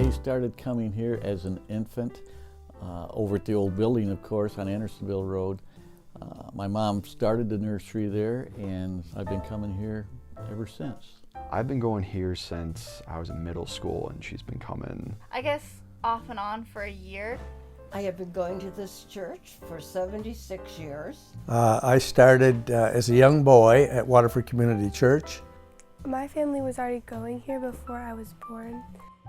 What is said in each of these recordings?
I started coming here as an infant, over at the old building, of course, on Andersonville Road. My mom started the nursery there, and I've been coming here ever since. I've been going here since I was in middle school, and she's been coming, I guess, off and on for a year. I have been going to this church for 76 years. I started as a young boy at Waterford Community Church. My family was already going here before I was born.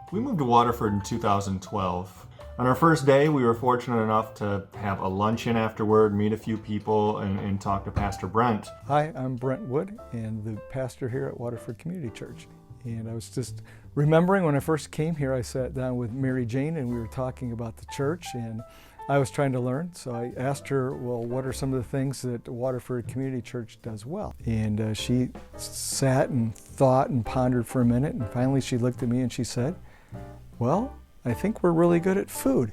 We moved to Waterford in 2012. On our first day, we were fortunate enough to have a luncheon afterward, meet a few people, and talk to Pastor Brent. Hi, I'm Brent Wood, and the pastor here at Waterford Community Church. And I was just remembering when I first came here, I sat down with Mary Jane and we were talking about the church, and I was trying to learn. So I asked her, well, what are some of the things that Waterford Community Church does well? And she sat and thought and pondered for a minute, and finally she looked at me and she said, well, I think we're really good at food.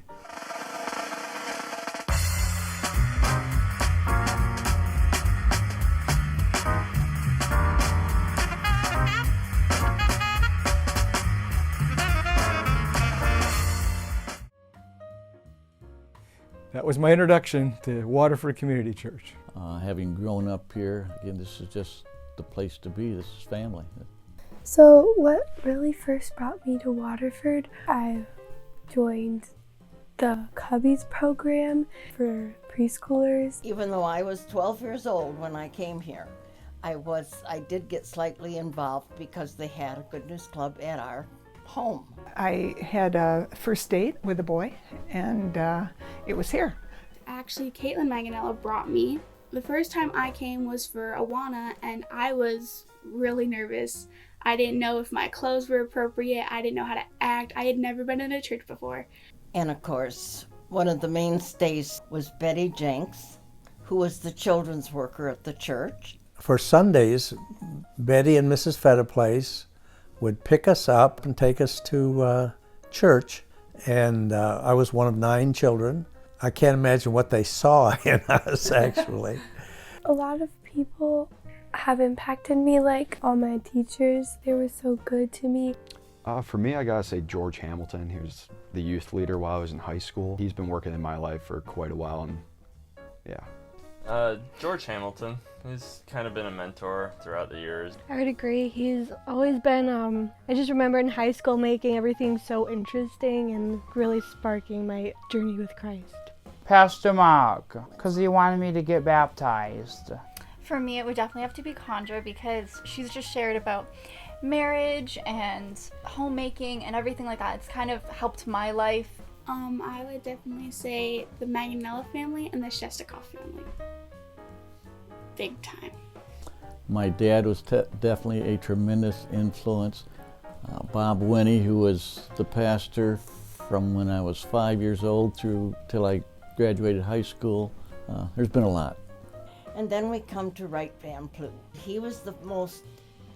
That was my introduction to Waterford Community Church. Having grown up here, again, this is just the place to be. This is family. So what really first brought me to Waterford, I joined the Cubbies program for preschoolers. Even though I was 12 years old when I came here, I did get slightly involved because they had a goodness club at our home. I had a first date with a boy, and it was here. Actually, Caitlin Manganella brought me. The first time I came was for Awana, and I was really nervous. I didn't know if my clothes were appropriate. I didn't know how to act. I had never been in a church before. And of course, one of the mainstays was Betty Jenks, who was the children's worker at the church. For Sundays, Betty and Mrs. Fetterplace would pick us up and take us to church, and I was one of 9 children. I can't imagine what they saw in us, actually. A lot of people have impacted me, like all my teachers. They were so good to me. For me, I gotta say George Hamilton. He was the youth leader while I was in high school. He's been working in my life for quite a while, and yeah. George Hamilton. He's kind of been a mentor throughout the years. I would agree. He's always been, I just remember in high school making everything so interesting and really sparking my journey with Christ. Pastor Mark, because he wanted me to get baptized. For me, it would definitely have to be Conjure, because she's just shared about marriage and homemaking and everything like that. It's kind of helped my life. I would definitely say the Manganella family and the Shestakov family. Big time. My dad was definitely a tremendous influence. Bob Winnie, who was the pastor from when I was 5 years old through till I graduated high school. There's been a lot. And then we come to Wright Van Ploeg. He was the most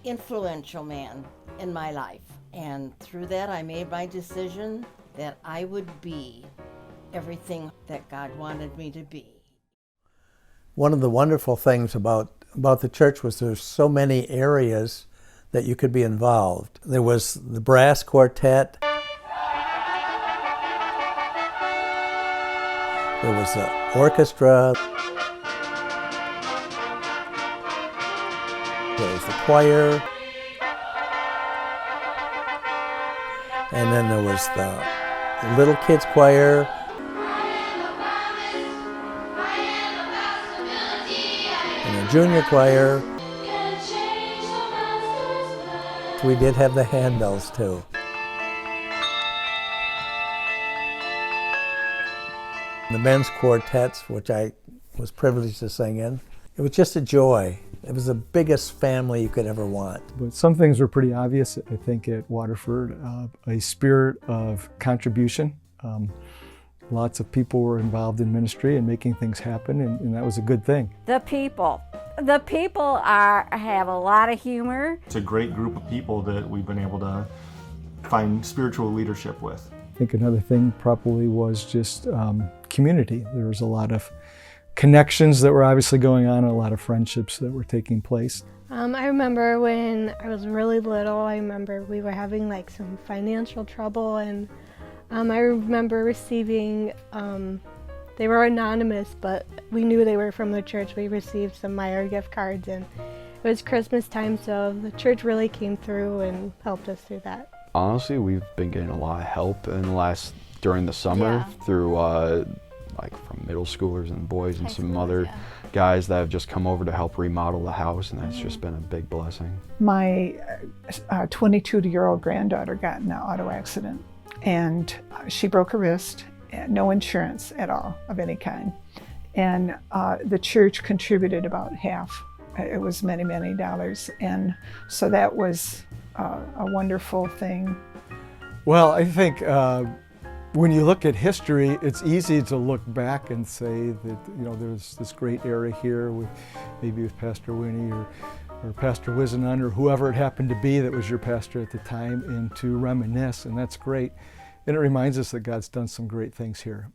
influential man in my life. And through that, I made my decision that I would be everything that God wanted me to be. One of the wonderful things about the church was there's so many areas that you could be involved. There was the brass quartet. There was the orchestra. There was the choir. And then there was the little kids choir. And the junior choir. We did have the handbells too. The men's quartets, which I was privileged to sing in. It was just a joy. It was the biggest family you could ever want. But some things were pretty obvious, I think, at Waterford. A spirit of contribution. Lots of people were involved in ministry and making things happen, and that was a good thing. The people. The people have a lot of humor. It's a great group of people that we've been able to find spiritual leadership with. I think another thing probably was just community. There was a lot of connections that were obviously going on and a lot of friendships that were taking place. I remember when I was really little, I remember we were having like some financial trouble, and I remember receiving, they were anonymous, but we knew they were from the church. We received some Meijer gift cards, and it was Christmas time, so the church really came through and helped us through that. Honestly, we've been getting a lot of help during the summer through like from middle schoolers and boys and some other guys that have just come over to help remodel the house, and that's just been a big blessing. My 22-year-old granddaughter got in an auto accident, and she broke her wrist, and no insurance at all of any kind. And the church contributed about half. It was many, many dollars, and so that was a wonderful thing. Well, I think when you look at history, it's easy to look back and say that, you know, there's this great era here with maybe with Pastor Winnie or Pastor Wisenon or whoever it happened to be that was your pastor at the time, and to reminisce, and that's great. And it reminds us that God's done some great things here.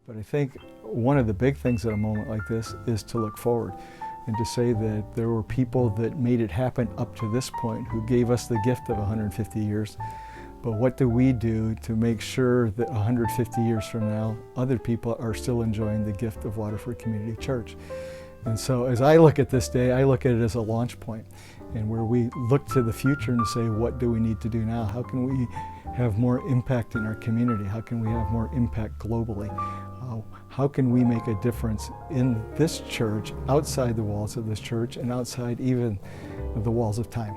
But I think one of the big things at a moment like this is to look forward and to say that there were people that made it happen up to this point who gave us the gift of 150 years. But what do we do to make sure that 150 years from now, other people are still enjoying the gift of Waterford Community Church? And so as I look at this day, I look at it as a launch point, and where we look to the future and say, what do we need to do now? How can we have more impact in our community? How can we have more impact globally? How can we make a difference in this church, outside the walls of this church, and outside even the walls of time?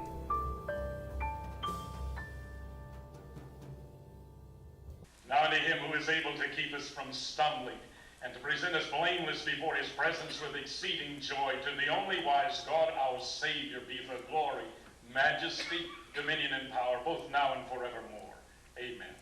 Now unto him who is able to keep us from stumbling and to present us blameless before his presence with exceeding joy, to the only wise God our Savior be for glory, majesty, dominion, and power, both now and forevermore. Amen.